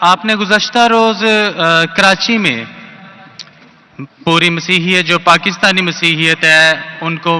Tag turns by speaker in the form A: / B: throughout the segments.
A: आपने गुज़श्ता रोज़ कराची में पूरी मसीहियत जो पाकिस्तानी मसीहियत है उनको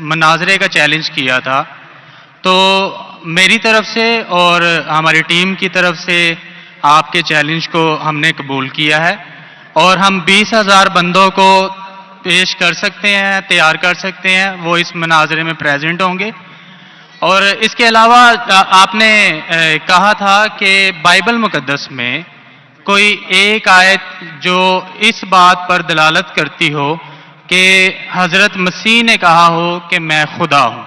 A: मनाजरे का चैलेंज किया था। तो मेरी तरफ से और हमारी टीम की तरफ से आपके चैलेंज को हमने कबूल किया है और हम 20,000 बंदों को पेश कर सकते हैं, तैयार कर सकते हैं, वो इस मनाजरे में प्रेजेंट होंगे। और इसके अलावा आपने कहा था कि बाइबल मुकद्दस में कोई एक आयत जो इस बात पर दलालत करती हो कि हज़रत मसीह ने कहा हो कि मैं खुदा हूं।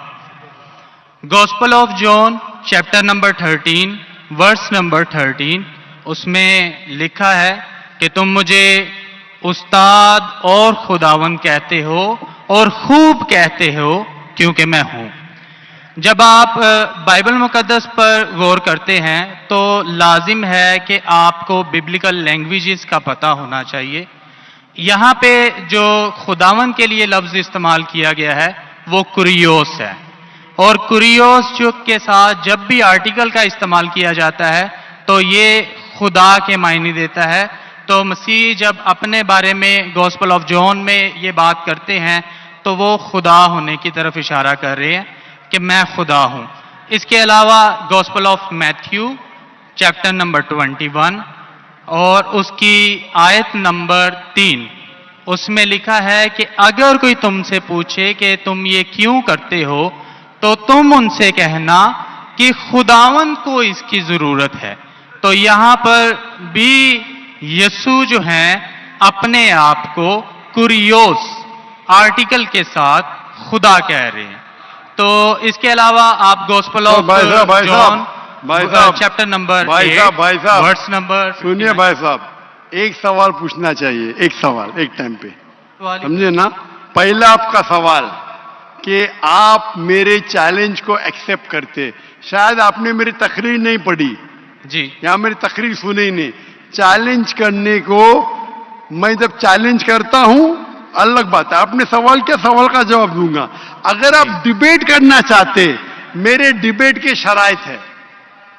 A: Gospel of John chapter number 13 verse number 13 उसमें लिखा है कि तुम मुझे उस्ताद और खुदावंद कहते हो और खूब कहते हो क्योंकि मैं हूं। जब आप बाइबल मुकद्दस पर गौर करते हैं तो लाजिम है कि आपको बिब्लिकल लैंग्वेजेस का पता होना चाहिए। यहाँ पे जो खुदावन के लिए लफ्ज़ इस्तेमाल किया गया है वो कुरियोस है, और कुरियोस जो के साथ जब भी आर्टिकल का इस्तेमाल किया जाता है तो ये खुदा के मायने देता है। तो मसीह जब अपने बारे में गॉस्पेल ऑफ जॉन में ये बात करते हैं तो वो खुदा होने की तरफ इशारा कर रहे हैं कि मैं खुदा हूं। इसके अलावा gospel of Matthew chapter number 21 और उसकी आयत नंबर 3 उसमें लिखा है कि अगर कोई तुमसे पूछे कि तुम ये क्यों करते हो तो तुम उनसे कहना कि खुदावन को इसकी जरूरत है। तो यहां पर भी यीशु जो हैं अपने आप को कुरियोस आर्टिकल के साथ खुदा कह रहे हैं। तो इसके अलावा आप gospel of John chapter number 8 verse number
B: सुनिए भाई साहब, एक सवाल पूछना चाहिए, एक सवाल एक टाइम पे, समझे ना। पहला आपका सवाल कि आप मेरे चैलेंज को एक्सेप्ट करते। शायद आपने मेरी तकरीर नहीं पढ़ी
A: जी,
B: या मेरी तकरीर सुनी ही नहीं। चैलेंज करने को मैं जब चैलेंज करता हूं अलग बात है, आपने सवाल किया, सवाल का जवाब दूंगा। अगर आप डिबेट करना चाहते, मेरे डिबेट के शराइत है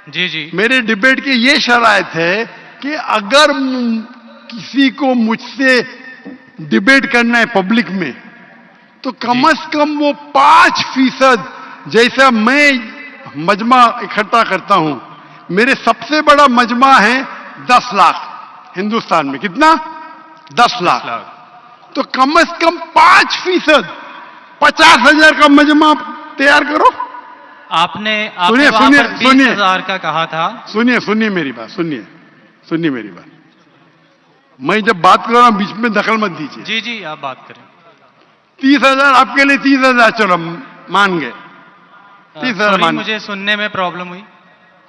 A: जी जी,
B: मेरे डिबेट के ये शराइत है कि अगर किसी को मुझसे डिबेट करना है पब्लिक में तो कम से कम वो 5% जैसा मैं मजमा इकट्ठा करता हूं। मेरे सबसे बड़ा मजमा है 10 लाख हिंदुस्तान में। कितना? 10 लाख। तो कम से कम 5%, 50,000 का मजमा तैयार करो।
A: आपने
B: सुनिए
A: 20,000 का कहा था।
B: सुनिए मेरी बात, सुनिए मेरी बात। मैं जब बात कर रहा हूं बीच में दखल मत दीजिए।
A: जी जी, आप बात करें।
B: 30,000 आपके लिए 30,000 चलो मान गए। 30,000 मान,
A: मुझे सुनने में प्रॉब्लम हुई।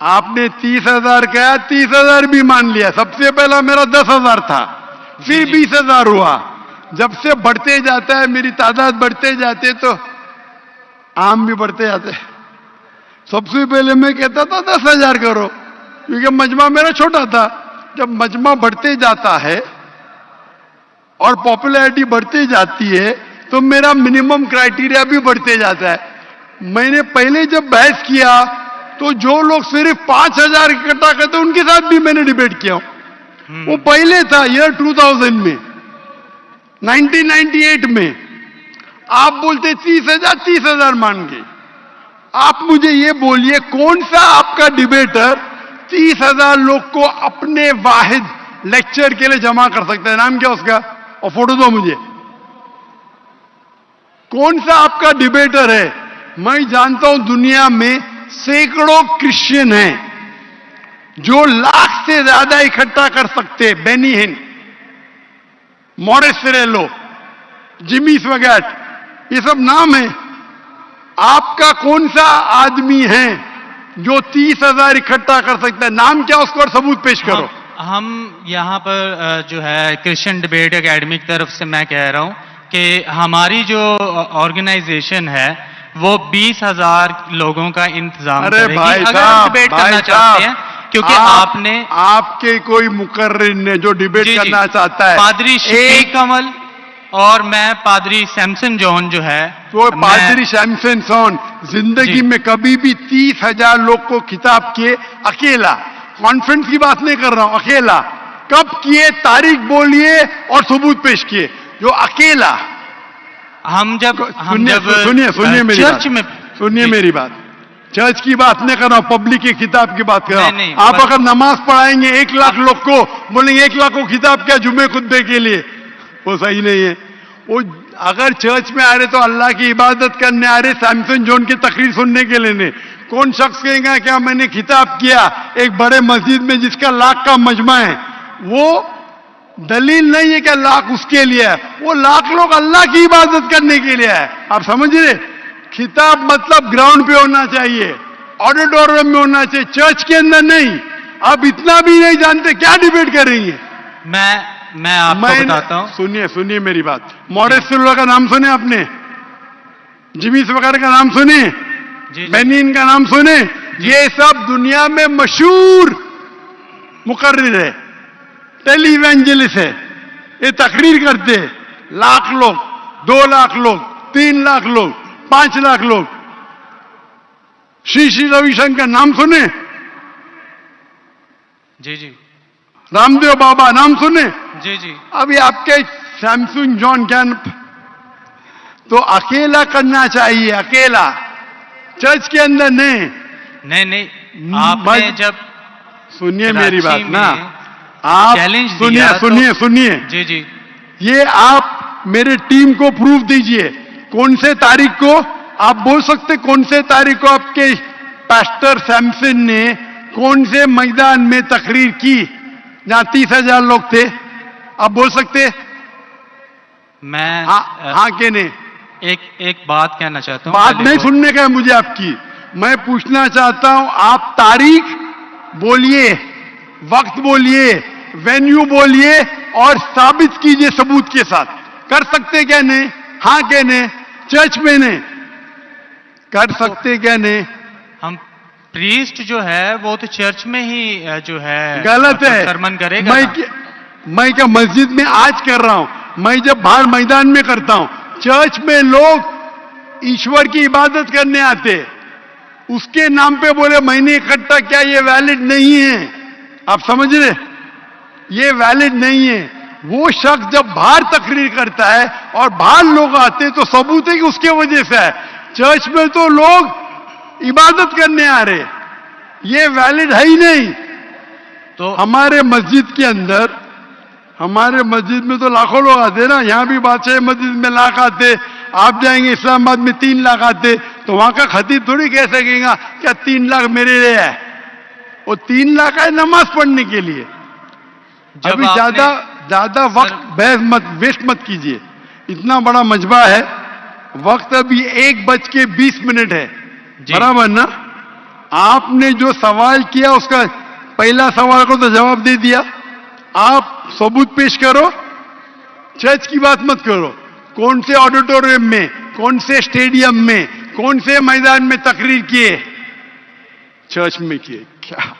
B: आपने 30,000 कहा, 30,000 भी मान लिया। सबसे पहला मेरा 10,000 था, फिर 20,000 हुआ। जब से बढ़ते जाता है, मेरी तादाद बढ़ते जाते तो आम भी बढ़ते जाते। सबसे पहले मैं कहता था 10,000 करो, क्योंकि मजमा मेरा छोटा था। जब मजमा बढ़ते जाता है और पॉपुलैरिटी बढ़ती जाती है तो मेरा मिनिमम क्राइटेरिया भी बढ़ते जाता है। मैंने पहले जब बहस किया तो जो लोग सिर्फ 5,000 इकट्ठा करते उनके साथ भी मैंने डिबेट किया। वो पहले था ईयर 2000 में, 1998 में। आप बोलते 30,000 मान गए। आप मुझे ये बोलिए कौन सा आपका डिबेटर 30,000 लोग को अपने वाहिद लेक्चर के लिए जमा कर सकता है? नाम क्या उसका, और फोटो दो मुझे। कौन सा आपका डिबेटर है? मैं जानता हूं दुनिया में सैकड़ों क्रिश्चियन हैं जो लाख से ज्यादा इकट्ठा कर सकते। बेनी हिन, मॉरिस सिरेलो, जिमी स्वगैट, ये सब नाम है। आपका कौन सा आदमी है जो 30,000 इकट्ठा कर सकता है? नाम क्या उसको और सबूत पेश करो।
A: हम यहाँ पर जो है क्रिश्चियन डिबेट एकेडमी की तरफ से मैं कह रहा हूँ कि हमारी जो ऑर्गेनाइजेशन है वो 20,000 लोगों का इंतजाम करेगी।
B: भाई
A: अगर हम डिबेट करना चाहते हैं, क्योंकि आपने
B: आपके कोई मुकर्रिर ने जो डिबेट करना चाहता है,
A: पादरी शफीक कमल और मैं पादरी सैमसन जॉन जो है,
B: तो पादरी सैमसन जॉन जिंदगी में कभी भी 30,000 लोग को खिताब किए अकेला। कॉन्फ्रेंस की बात नहीं कर रहा हूं, अकेला कब किए, तारीख बोलिए और सबूत पेश किए। जो अकेला
A: हम जब
B: सुनिए मेरी
A: चर्च
B: बात,
A: में
B: सुनिए मेरी बात, चर्च की बात नहीं कर रहा हूं, पब्लिक की किताब की बात कर रहा
A: नहीं,
B: हूं। आप अगर नमाज पढ़ाएंगे 1 लाख लोग को, बोलेंगे 1 लाख को किताब क्या जुम्मे खुतबे के लिए, वो सही नहीं है। वो अगर चर्च में आ रहे तो अल्लाह की इबादत करने आ रहे, सैमसन जॉन की तकरीर सुनने के लिए नहीं। कौन शख्स कहेगा क्या मैंने खिताब किया एक बड़े मस्जिद में जिसका लाख का मजमा है, वो दलील नहीं है कि लाख उसके लिए है, वो लाख लोग अल्लाह की इबादत करने के लिए है। आप समझ रहे, खिताब मतलब ग्राउंड पे होना चाहिए, ऑडिटोरियम में होना चाहिए, चर्च के अंदर नहीं। आप इतना भी नहीं जानते, क्या डिबेट करेंगे?
A: मैं आपको बताता हूं।
B: सुनिए मेरी बात, मॉरिस सिल्वा का नाम सुने आपने, जिमी वगैरह का नाम सुने, बेनिन का नाम सुने, ये सब दुनिया में मशहूर मुकर्रिर है, टेली इवेंजलिस्ट है, ये तकरीर करते हैं। लाख लोग, 2 लाख लोग, 3 लाख लोग, 5 लाख लोग। श्री रविशंकर नाम सुने,
A: जी
B: रामदेव बाबा नाम सुने,
A: जी
B: अभी आपके सैमसंग जॉन कैन, तो अकेला करना चाहिए, अकेला, चर्च के अंदर नहीं।
A: आपने जब
B: सुनिए मेरी बात ना,
A: आप
B: सुनिए
A: जी
B: ये आप मेरे टीम को प्रूफ दीजिए, कौन से तारीख को आप बोल सकते, कौन से तारीख को आपके पास्टर सैमसन ने कौन से मैदान में तकरीर की जहां 30,000 लोग थे, आप बोल सकते?
A: मैं
B: हाँ के नहीं?
A: एक बात कहना चाहता हूं।
B: बात नहीं सुनने का है मुझे आपकी, मैं पूछना चाहता हूं, आप तारीख बोलिए, वक्त बोलिए, वेन्यू बोलिए और साबित कीजिए सबूत के साथ। कर सकते क्या नहीं? हाँ क्या नहीं? चर्च में नहीं कर सकते क्या नहीं?
A: हम प्रीस्ट जो है वो तो चर्च में ही जो है
B: गलत है,
A: सरमन करेगा।
B: मैं क्या मस्जिद में आज कर रहा हूं, मैं जब बाहर मैदान में करता हूं। चर्च में लोग ईश्वर की इबादत करने आते, उसके नाम पे बोले मैंने इकट्ठा किया, ये वैलिड नहीं है। आप समझ रहे, ये वैलिड नहीं है। वो शख्स जब बाहर तकरीर करता है और बाहर लोग आते तो सबूत है कि उसके वजह से है। चर्च में तो लोग इबादत करने आ रहे, ये वैलिड है ही नहीं। तो हमारे मस्जिद के अंदर, हमारे मस्जिद में तो लाखों लोग आते ना, यहां भी बादशाह मस्जिद में लाख आते, आप जाएंगे इस्लामाबाद में 3 लाख आते, तो वहां का खतीब थोड़ी कह सकेगा क्या 3 लाख मेरे लिए है। वो 3 लाख है नमाज पढ़ने के लिए। अभी ज्यादा वक्त बहस मत, वेस्ट मत कीजिए, इतना बड़ा मजबा है। वक्त अभी 1:20 है, बराबर ना? आपने जो सवाल किया उसका पहला सवाल को तो जवाब दे दिया। आप सबूत पेश करो, चर्च की बात मत करो। कौन से ऑडिटोरियम में, कौन से स्टेडियम में, कौन से मैदान में तकरीर किए? चर्च में किए। क्या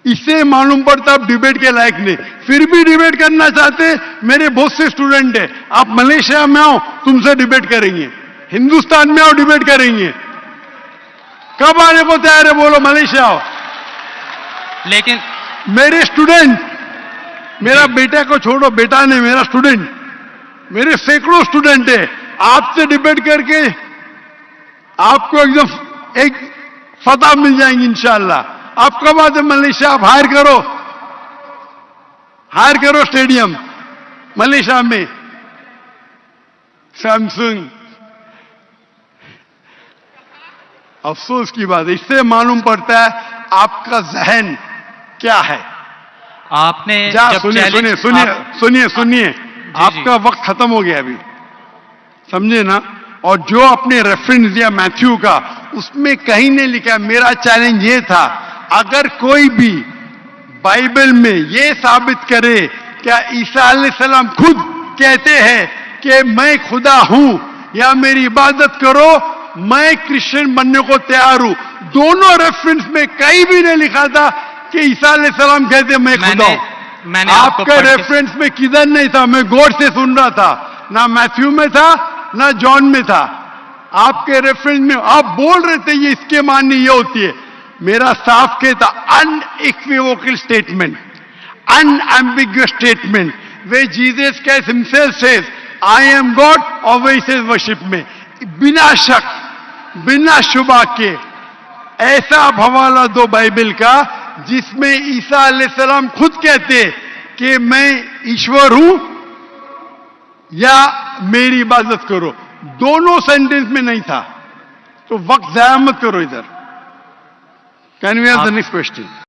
B: इससे मालूम पड़ता आप डिबेट के लायक नहीं। फिर भी डिबेट करना चाहते, मेरे बहुत से स्टूडेंट है, आप मलेशिया में आओ तुमसे डिबेट करेंगे, हिंदुस्तान में आओ डिबेट करेंगे। कब आने को तैयार है बोलो, मलेशिया आओ।
A: लेकिन
B: मेरे स्टूडेंट, मेरा बेटा को छोड़ो, बेटा नहीं मेरा स्टूडेंट, मेरे सैकड़ों स्टूडेंट है, आपसे डिबेट करके आपको एकदम एक फतह मिल जाएंगी इंशाअल्लाह। आप कब आते मलेशिया? आप हायर करो स्टेडियम मलेशिया में। सैमसंग, अफसोस की बात है, इससे मालूम पड़ता है आपका जहन क्या है।
A: आपने
B: सुनिए, आपका वक्त खत्म हो गया अभी, समझे ना? और जो आपने रेफरेंस दिया मैथ्यू का, उसमें कहीं नहीं लिखा। मेरा चैलेंज ये था, अगर कोई भी बाइबल में ये साबित करे क्या ईसा अलैहिस्सलाम खुद कहते हैं कि मैं खुदा हूं या मेरी इबादत करो, मैं क्रिश्चियन बनने को तैयार हूं। दोनों रेफरेंस में कहीं भी नहीं लिखा था कि ईसा अलैहिस्सलाम कहते मैं खुदा हूं। आपका रेफरेंस में किधर नहीं था, मैं गौर से सुन रहा था, ना मैथ्यू में था ना जॉन में था। आपके रेफरेंस में आप बोल रहे थे ये इसके माननी ये होती है। मेरा साफ कहता unequivocal statement, unambiguous statement, where Jesus Christ himself says, I am God, और वही says worship में, बिना शक, बिना शुबा के ऐसा हवाला दो बाइबल का जिसमें ईसा अलैहिस्सलाम खुद कहते कि मैं ईश्वर हूं या मेरी इबादत करो, दोनों सेंटेंस में नहीं था। तो वक्त जाया मत करो इधर। Can we have the next question?